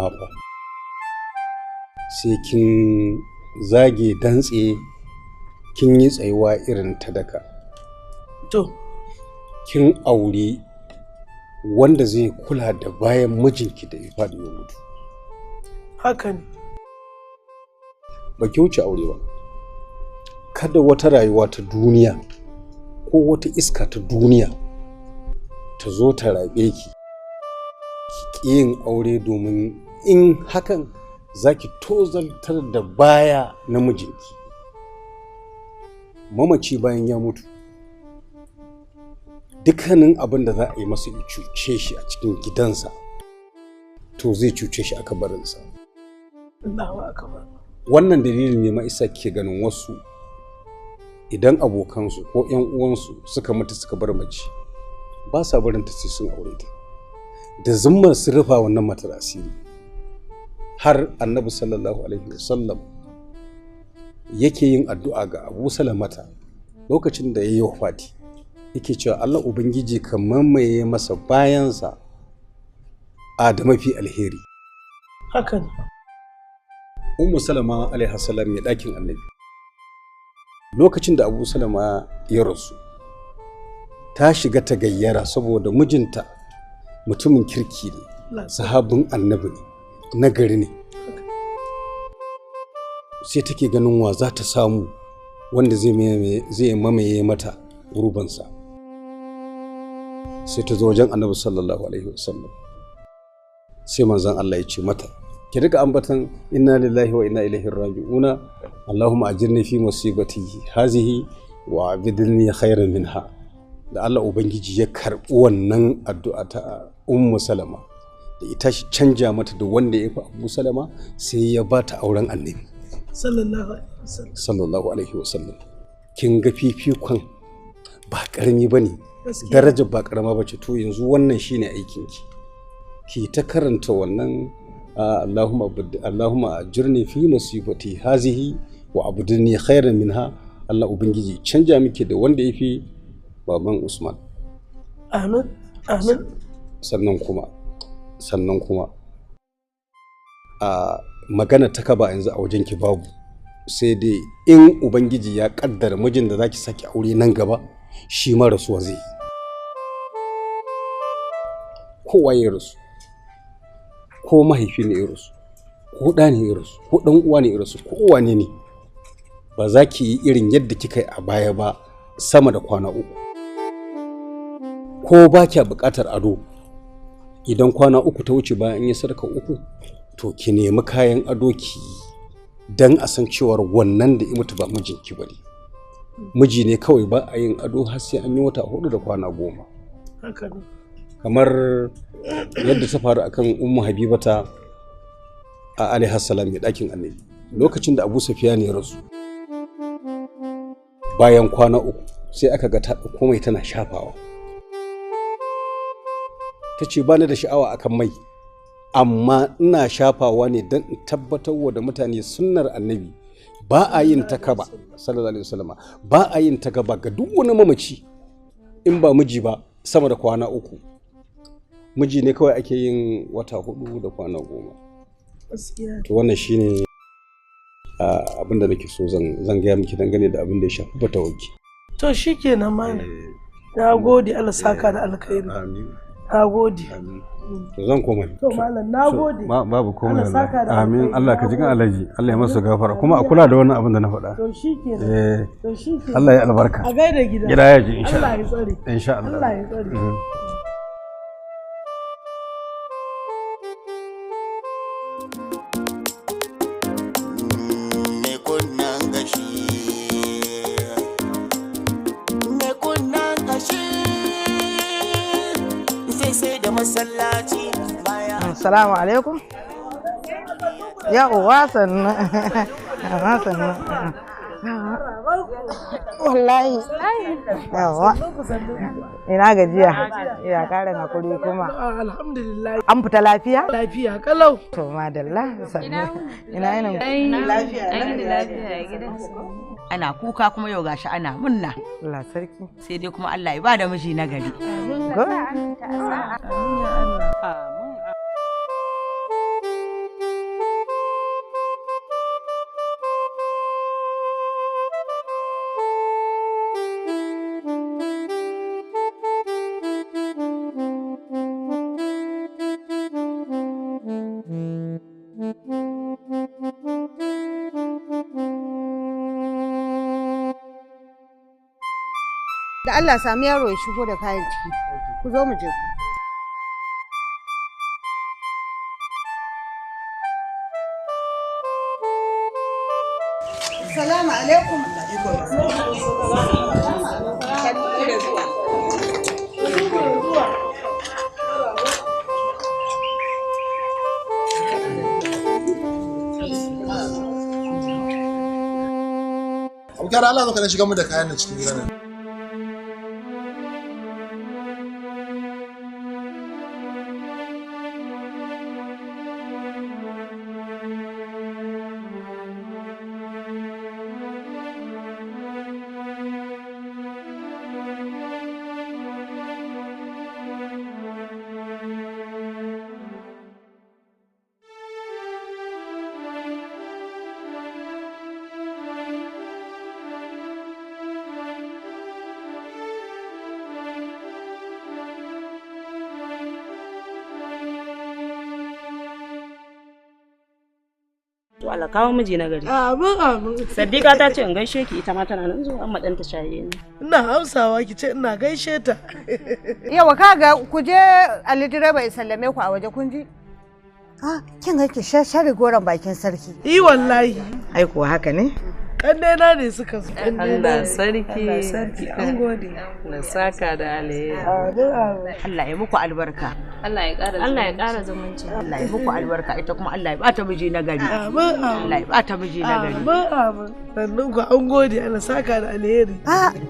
fa sai kin zage dantse kin yi tsayuwa irin ta daka To. Kin aure wanda zai kula da bayan mijinki da ya faɗi ya mutu. Haka ne. Ba ki wuce aure ba. Kada wata rayuwa ta duniya ko wata iska ta duniya ta zo ta raɓe ki ki yin aure, domin in hakan za ki tozartar da baya na mijinki. Mamaci bayan ya mutu, dukkanin abin da za a yi masa ya cuce shi a cikin gidansa to zai cuce shi a kabarinsa. Allahu akbar. Wannan dalilin ne ma isa ke ganin wasu idan abokansu ko 'yan uwansu suka mutu suka bar mace ba sa barin ta sai sun aure ta da zimmar su rufa wannan matar asiri. Har annabi sallallahu alaihi wasallam yake yin addu'a ga Abu Salamata lokacin da ya yi wafati, yake cewa Allah Ubangiji ka mamaye masa bayansa a da mafi alheri. Haka ne. Ummu Salama alaihi salam ya ɗakin annabi. Lokacin da Abu Salama ya rasu, ta shiga ta gayyara saboda mijinta mutumin kirki ne, sahabin annabi ne, nagari ne. Sai take ganin wa za ta samu wanda zai mamaye mata gurubansa. Sai ta zo wajen annabi sallallahu alaihi wasallam. Sai manzon Allah ya ce mata, ki riga ambatan inna lillahi wa inna ilaihi raji'una, Allahumma ajirni fi musibati hazihi wa abidni khairan minha. Da Allah Ubangiji ya karɓi wannan addu'a ta Ummu Salama, da ita shi canja mata da wanda ya fi Abu Salama, sai ya ba ta auren annabi sallallahu alaihi wasallam. Kin ga fifikon ba karami bane, darajar ba karama bace. To yanzu wannan shine aikinki, ki ta karanta wannan Allahumma ajirni fi musibati hazihi wa abudni khairan minha. Allah Ubangiji canja miki da wanda ya fi baban Usman. Amin. Amin. Sannan kuma a magana ta kaba yanzu a wajenki babu, sai dai in Ubangiji ya kaddara mijin da zaki saki aure nan gaba shi ma rasuwa zai. Kowa ya rasu, ko mahaifi ne ya rasu, ko ɗa ne ya rasu, ko ɗan uwa ne ya rasu, ko wane ne, ba za ki yi irin yadda kika yi a baya ba sama da kwana 3. Ko ba kya buƙatar ado, idan kwana 3 ta wuce bayan an yi sadaka 3, to ki nemi kayan ado ki dan a san cewar wannan da mutu ba mijinki ba ne. Miji ne kawai ba a yin ado har sai an yi wata 4 da kwana 10. Haka ne. Kamar yadda ta faru akan Ummu Habibata a alaihi salam ya ɗakin annabi, lokacin da Abu Sufyan ya rasu, bayan kwana 3 sai aka ga ta ɗauko mai tana shafawa. Ta ce ba ni da sha'awa akan mai, amma ina shafawa ne don in tabbatar da mutane sunnar annabi ba a yin takaba sallallahu alaihi wasallam, ba a yin takaba ga duk wani mamaci in ba miji ba sama da kwana 3. Miji ne kawai ake yin wata 4 da kwana 10. To wannan shine abin da nake so zan gaya miki dangane da abin da ya shafi fatawarki. To shikenan malam. Na gode, Allah saka da alkhairi. Amin. Na gode. To zan koma. To malam, na gode. Babu komai. Amin. Allah ka ji kan Alhaji. Allah ya masa gafara. Kuma a kula da wannan abin da na faɗa. To shikenan. To shikenan. Allah ya albarka. A gaida gida. Gida ya ji insha Allah. Allah ya tsare. Insha Allah. Allah ya tsare. Assalamu alaikum. Ya uwa sannu. Wallahi. Yawa. Ina gajiya. Ya karin hakuri kuma. Alhamdulillah. An fita lafiya? Lafiya kalau. To madalla sannu. Ina yin lafiya. Lafiya gida. Ana kuka kuma yau gashi ana munna. Allah sarki. Sai dai kuma Allah ya ba da miji na gari. Da Allah sami yaro ya shigo da kayan ciki. Ku zo mu je ku. Assalamu alaikum. Abu kyara Allah zaka shiga mu da kayan nan cikin gidan nan. To Allah kawo miji na gari. Amin. Saddiqa ta ce in gaishe ki ita ma tana nan zuwa amma dan ta shaye ni. Ina Hausawa ki ce ina gaishe ta. Yawa kaga ku je Ali direba ya sallame ku a waje kun ji? Ah, kin ga ki share goron bakin sarki. Wallahi. Ai kuwa haka ne? Kanne na ne suka zo. Allah sarki an gode. Na saka da alheri. Allah ya muku albarka. Allah ya ƙara zumunci. Allah ya muku albarka ita kuma Allah ya bata miji na gari. Amin. Allah ya bata miji na gari. Amin. Sannan ku an gode Allah saka da alheri.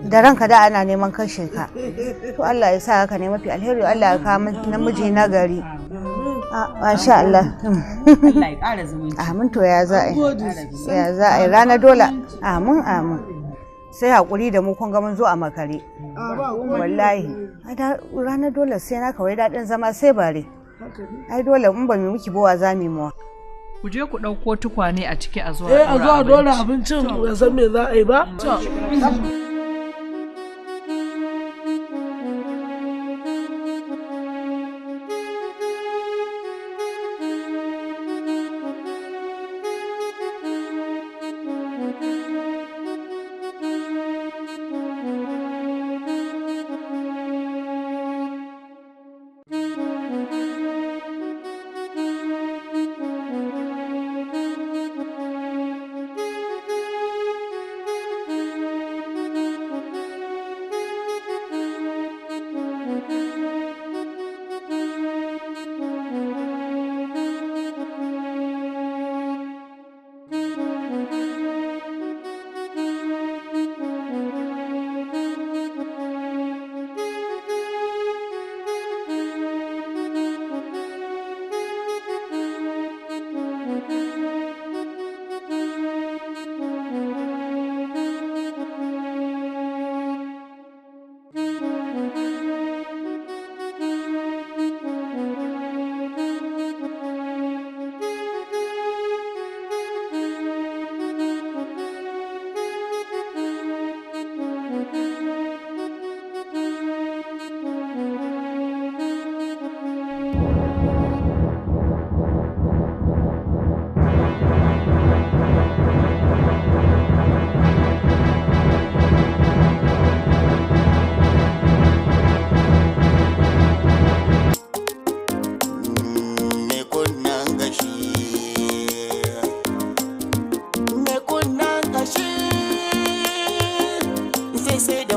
Da ranka da ana neman kashe ka. To Allah ya sa haka ne mafi alheri Allah ya kawo namiji na gari. Masha Allah. Allah ya ƙara zumunci. Amin to ya za a yi. Ya za a yi rana dole. Amin. Sai haƙuri da mu kun ga mun zo a makare. Wallahi. Ranar dole sai na kawai daɗin zama sai bare. Ai dole in ba mu miki bawa za mu mawa. Ku je ku ɗauko tukwane a ciki a zuwa. A zuwa dole abincin ya san me za a yi ba.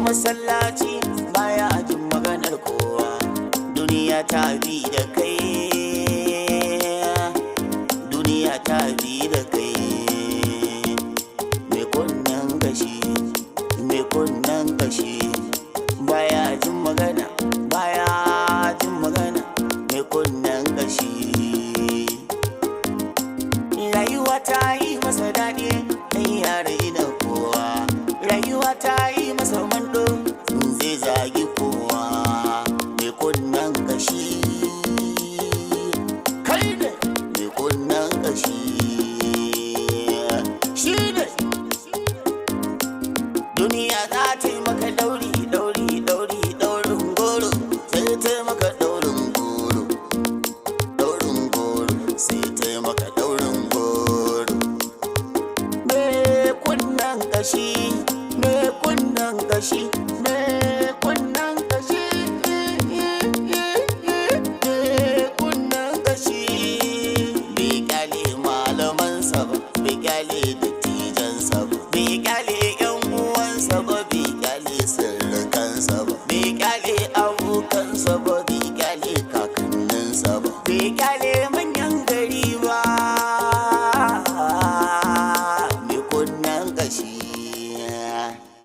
masallaci baya jin maganar kowa, duniya ta bi da kai, duniya ta bi da kai. Mai kunnen gashi, mai kunnen gashi, baya jin magana, baya jin magana, mai kunnen gashi. Rayuwa ta yi masa daɗi, ɗan yare ina kowa, rayuwa ta yi masa mando, zai zagi kowa, mai kunnen gashi. Kai ne mai kunnen gashi, shi ne. Duniya za ta yi maka dauri, dauri, dauri, daurin goro, sai ta yi maka daurin goro, daurin goro, sai ta yi maka daurin goro. kashi me kunnen kashi kunnen kashi bai kyale malamansa ba bai kyale dattijansa ba bai kyale yan uwansa ba bai kyale sirrikansa ba bai kyale abokansa ba